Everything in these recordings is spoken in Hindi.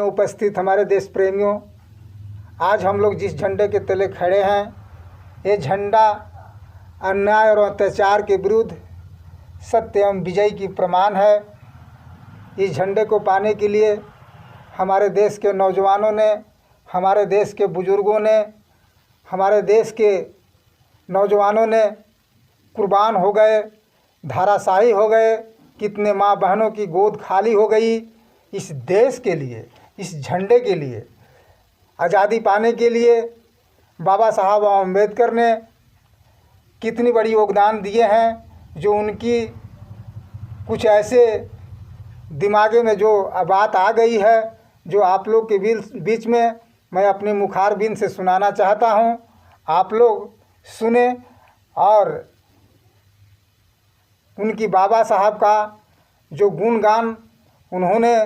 उपस्थित हमारे देश प्रेमियों, आज हम लोग जिस झंडे के तले खड़े हैं, ये झंडा अन्याय और अत्याचार के विरुद्ध सत्य एवं विजय की प्रमाण है। इस झंडे को पाने के लिए हमारे देश के नौजवानों ने, हमारे देश के बुजुर्गों ने, हमारे देश के नौजवानों ने कुर्बान हो गए, धाराशाही हो गए। कितने माँ बहनों की गोद खाली हो गई इस देश के लिए, इस झंडे के लिए। आज़ादी पाने के लिए बाबा साहब अम्बेडकर ने कितनी बड़ी योगदान दिए हैं, जो उनकी कुछ ऐसे दिमागे में जो बात आ गई है, जो आप लोग के बीच में मैं अपनी मुखारबिन से सुनाना चाहता हूं। आप लोग सुने और उनकी बाबा साहब का जो गुणगान उन्होंने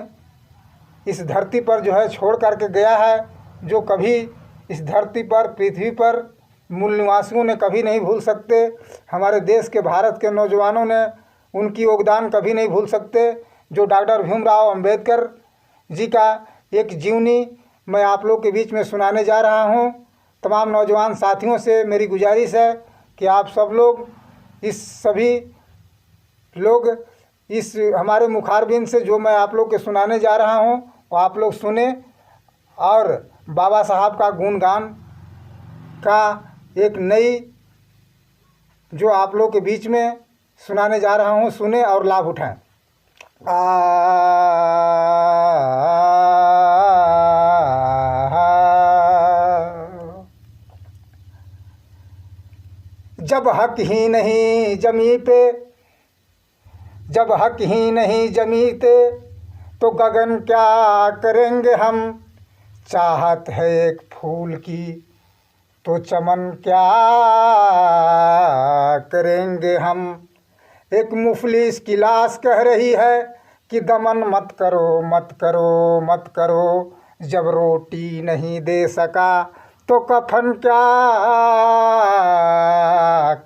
इस धरती पर जो है छोड़ करके गया है, जो कभी इस धरती पर, पृथ्वी पर मूल निवासियों ने कभी नहीं भूल सकते। हमारे देश के, भारत के नौजवानों ने उनकी योगदान कभी नहीं भूल सकते। जो डॉक्टर भीमराव अंबेडकर जी का एक जीवनी मैं आप लोग के बीच में सुनाने जा रहा हूं। तमाम नौजवान साथियों से मेरी गुजारिश है कि आप सब लोग, सभी लोग इस हमारे मुखारबिन से जो मैं आप लोग के सुनाने जा रहा हूं, वो आप लोग सुने और बाबा साहब का गुणगान का एक नई जो आप लोग के बीच में सुनाने जा रहा हूं, सुने और लाभ उठाएं। जब हक ही नहीं जमी पे, जब हक ही नहीं जमीते, तो गगन क्या करेंगे हम। चाहत है एक फूल की, तो चमन क्या करेंगे हम। एक मुफलिस की लाश कह रही है कि दमन मत करो, मत करो, मत करो। जब रोटी नहीं दे सका, तो कफन क्या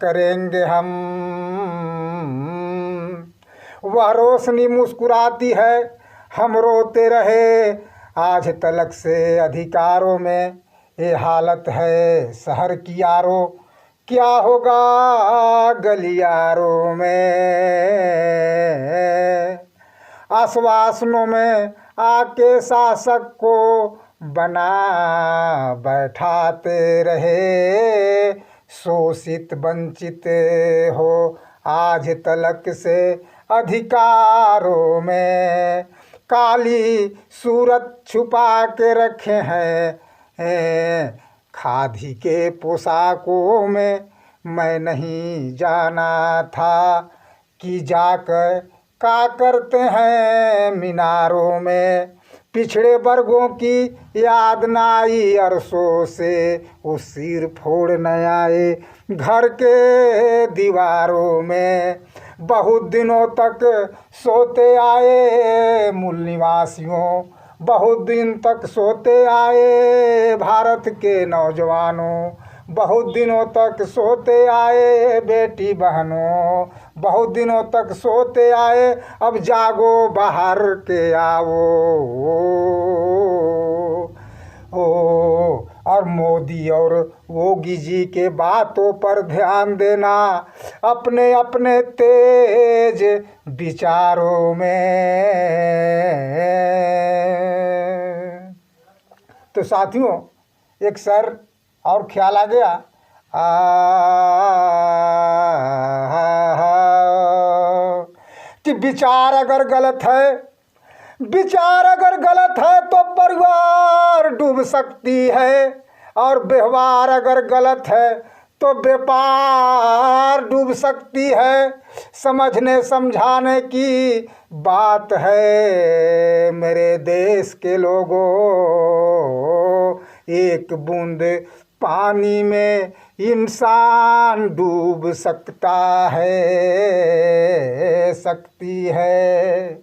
करेंगे हम। वह रोशनी मुस्कुराती है, हम रोते रहे। आज तलक से अधिकारों में ये हालत है शहर की यारो। क्या होगा गलियारों में। आश्वासनों में आके शासक को बना बैठाते रहे। शोषित वंचित हो आज तलक से अधिकारों में। काली सूरत छुपा के रखे हैं खादी के पोशाकों में। मैं नहीं जाना था कि जाकर क्या करते हैं मीनारों में। पिछड़े वर्गों की याद न आई अरसों से, वो सिर फोड़ न आए घर के दीवारों में। बहुत दिनों तक सोते आए मूल निवासियों, बहुत दिन तक सोते आए भारत के नौजवानों। बहुत दिनों तक सोते आए बेटी बहनों, बहुत दिनों तक सोते आए। अब जागो बाहर के आओ। और मोदी और योगी जी के बातों पर ध्यान देना अपने अपने तेज विचारों में। तो साथियों, एक सर और ख्याल आ गया। कि विचार अगर गलत है, विचार अगर गलत है तो परिवार डूब सकती है। और व्यवहार अगर गलत है तो व्यापार डूब सकती है। समझने समझाने की बात है मेरे देश के लोगों। एक बूंद पानी में इंसान डूब सकता है, सकती है।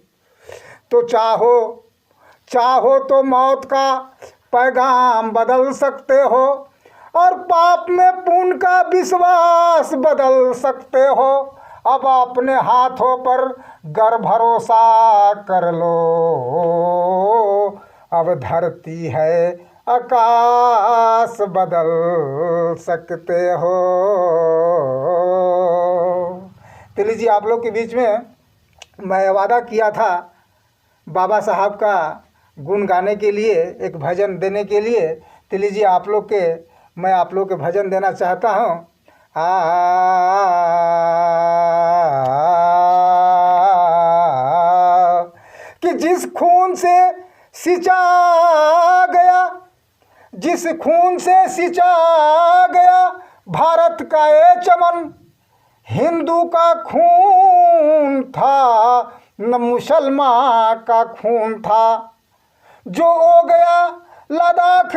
तो चाहो तो मौत का पैगाम बदल सकते हो, और पाप में पुण्य का विश्वास बदल सकते हो। अब अपने हाथों पर गर भरोसा कर लो, अब धरती है आकाश बदल सकते हो। तो लीजिए, आप लोग के बीच में मैं वादा किया था बाबा साहब का गुण गाने के लिए, एक भजन देने के लिए। तो लीजिए, मैं आप लोग के भजन देना चाहता हूँ। कि जिस खून से सिंचा गया, जिस खून से सिंचा गया भारत का ये चमन, हिंदू का खून था न मुसलमान का खून था। जो हो गया लद्दाख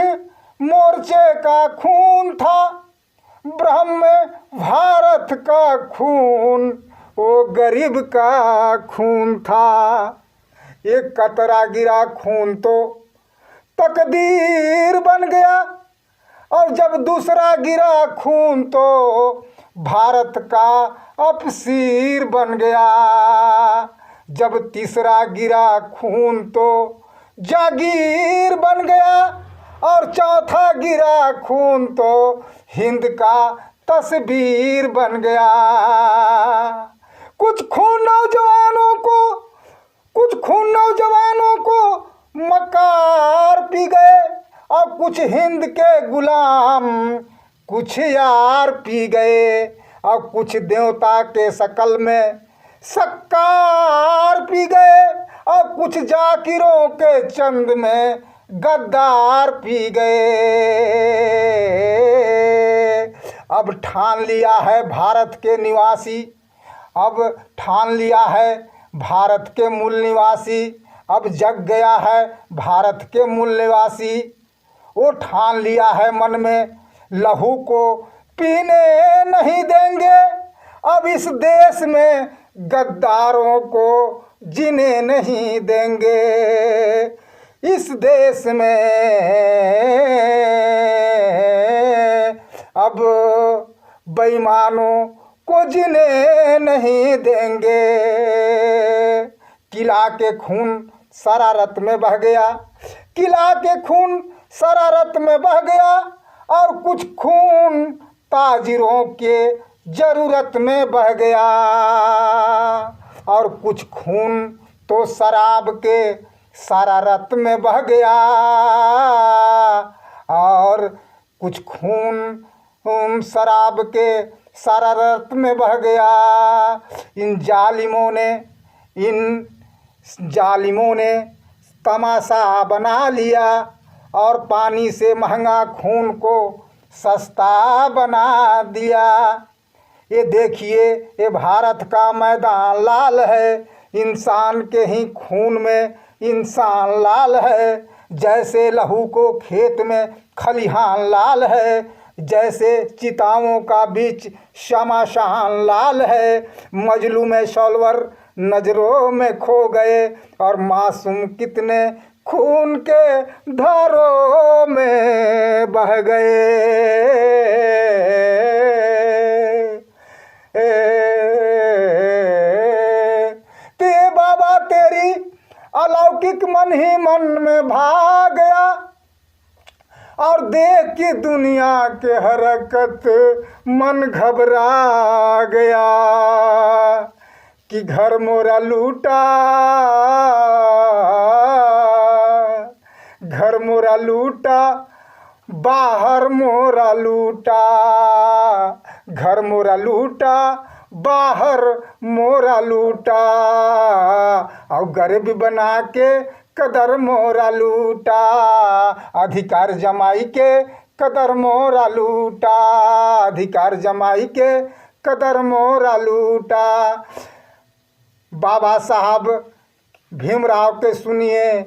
मोर्चे का खून था, ब्रह्म भारत का खून वो गरीब का खून था। एक कतरा गिरा खून तो तकदीर बन गया, और जब दूसरा गिरा खून तो भारत का अफसीर बन गया। जब तीसरा गिरा खून तो जागीर बन गया, और चौथा गिरा खून तो हिंद का तस्वीर बन गया। कुछ खून नौजवानों को मकार पी गए, और कुछ हिंद के गुलाम कुछ यार पी गए, और कुछ देवता के शकल में शक्कार पी गए, और कुछ जाकिरों के चंद में गद्दार पी गए। अब ठान लिया है भारत के निवासी, अब ठान लिया है भारत के मूल निवासी, अब जग गया है भारत के मूल निवासी। वो ठान लिया है मन में लहू को पीने नहीं देंगे, अब इस देश में गद्दारों को जीने नहीं देंगे। इस देश में अब बेईमानों को जीने नहीं देंगे। किला के खून शरारत में बह गया, किला के खून शरारत में बह गया, और कुछ खून ताजिरों के जरूरत में बह गया, और कुछ खून तो शराब के शरारत में बह गया, और कुछ खून शराब के शरारत में बह गया। इन जालिमों ने तमाशा बना लिया, और पानी से महंगा खून को सस्ता बना दिया। ये देखिए, ये भारत का मैदान लाल है, इंसान के ही खून में इंसान लाल है। जैसे लहू को खेत में खलिहान लाल है, जैसे चिताओं का बीच शमशान लाल है। मजलूम सलवर नजरों में खो गए, और मासूम कितने खून के धारों में बह गए। ते बाबा तेरी अलौकिक मन ही मन में भाग गया, और देख के दुनिया के हरकत मन घबरा गया। कि घर मोरा लूटा, घर मोरा लूटा, बाहर मोरा लूटा, घर मोरा लूटा, बाहर मोरा लूटा, और गरीब बना के कदर मोरा लूटा। अधिकार जमाई के कदर मोरा लूटा, अधिकार जमाई के कदर मोरा लूटा। बाबा साहब भीमराव के सुनिए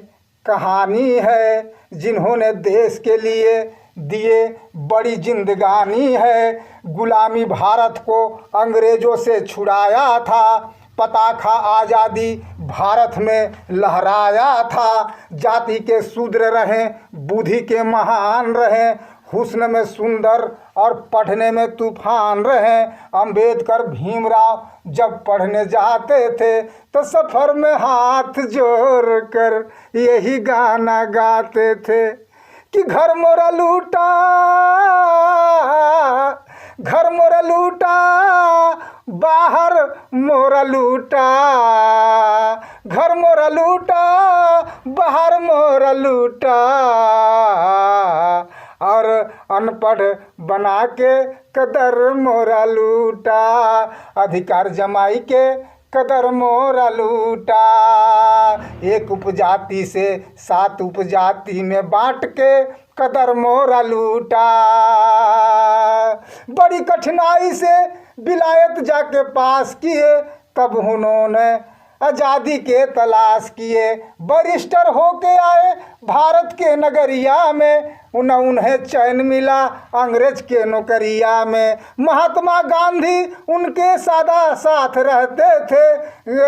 कहानी है, जिन्होंने देश के लिए दिए बड़ी जिंदगानी है। गुलामी भारत को अंग्रेजों से छुड़ाया था, पताखा आज़ादी भारत में लहराया था। जाति के शूद्र रहें, बुद्धि के महान रहें, हुस्न में सुंदर और पढ़ने में तूफान रहे। अंबेडकर भीमराव जब पढ़ने जाते थे तो सफ़र में हाथ जोड़ कर यही गाना गाते थे कि घर मोरा लूटा, घर मोरा लूटा, बाहर मोरा लूटा, घर मोरा लूटा, बाहर मोरा लूटा, और अनपढ़ बना के कदर मोरा लूटा, अधिकार जमाई के कदर मोरा लूटा। एक उपजाति से 7 उपजाति में बांट के कदर मोरा लूटा। बड़ी कठिनाई से विलायत जाके पास किए, तब उन्होंने आज़ादी के तलाश किए। बैरिस्टर होके आए भारत के नगरिया में, उन्हें चैन मिला अंग्रेज के नौकरिया में। महात्मा गांधी उनके सादा साथ रहते थे,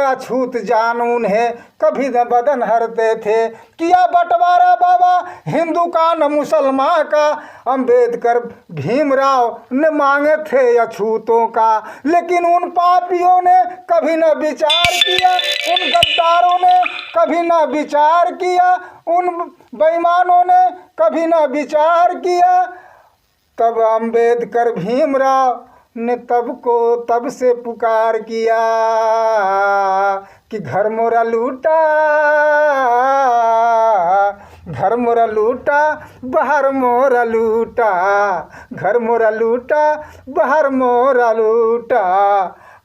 अछूत जान उन्हें कभी न बदन हरते थे। किया बंटवारा बाबा हिंदू का न मुसलमान का, अंबेडकर भीमराव ने मांगे थे अछूतों का, लेकिन उन पापियों ने कभी न विचार किया, उन गद्दारों ने कभी न विचार किया, उन बेईमानों ने कभी न विचार किया। तब अंबेडकर भीमराव ने तब से पुकार किया कि घर मोरा लूटा, घर मोरा लूटा, बाहर मोरा लूटा, घर मोरा लूटा, बाहर मोरा लूटा।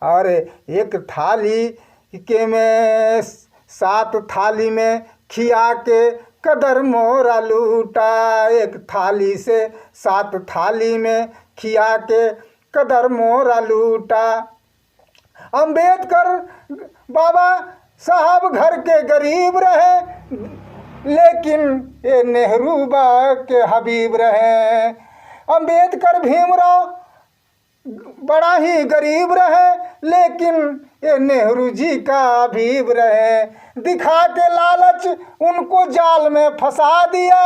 और एक थाली के में 7 थाली में खिया के कदर मोरा लूटा, एक थाली से 7 थाली में खिया के कदर मोरा लूटा। अंबेडकर बाबा साहब घर के गरीब रहे, लेकिन ये नेहरू बा के हबीब रहे। अंबेडकर भीमराव बड़ा ही गरीब रहे, लेकिन ये नेहरू जी का हबीब रहे। दिखा के लालच उनको जाल में फंसा दिया,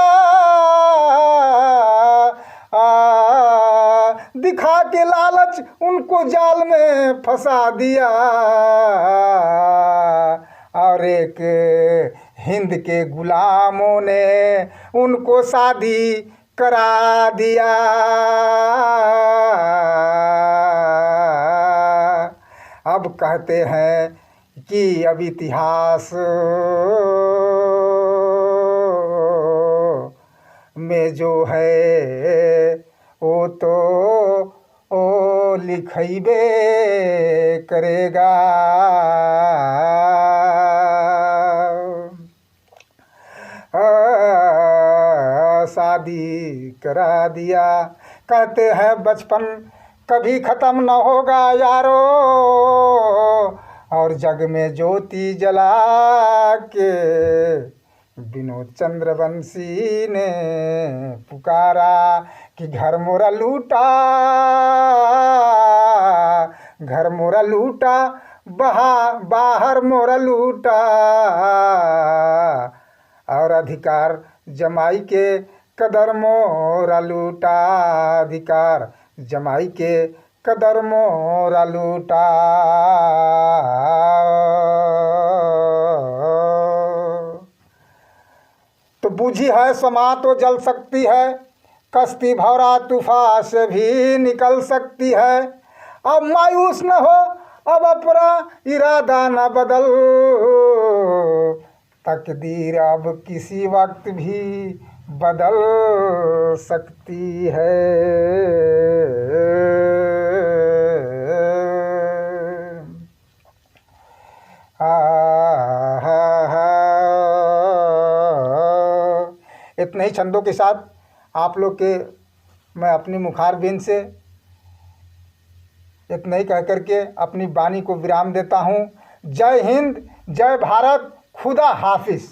दिखा के लालच उनको जाल में फंसा दिया। और एक हिंद के गुलामों ने उनको शादी करा दिया। अब कहते हैं कि अब इतिहास में जो है वो तो लिखइबे करेगा। शादी करा दिया, कहते हैं बचपन कभी ख़त्म न होगा यारो, और जग में ज्योति जला के विनोद चंद्रवंशी ने पुकारा कि घर मोरा लूटा, घर मोरा लूटा, बाहर मोरा लूटा, और अधिकार जमाई के कदर मोरा लूटा, अधिकार जमाई के कदर मोरा लूटा। तो बूझी है समा तो जल सकती है, कश्ती भौरा तूफान से भी निकल सकती है। अब मायूस न हो, अब अपना इरादा न बदल, तकदीर अब किसी वक्त भी बदल सकती है। इतने ही छंदों के साथ आप लोग के मैं अपनी मुखारबिन से इतना ही कह करके अपनी वाणी को विराम देता हूँ। जय हिंद, जय भारत, खुदा हाफिज।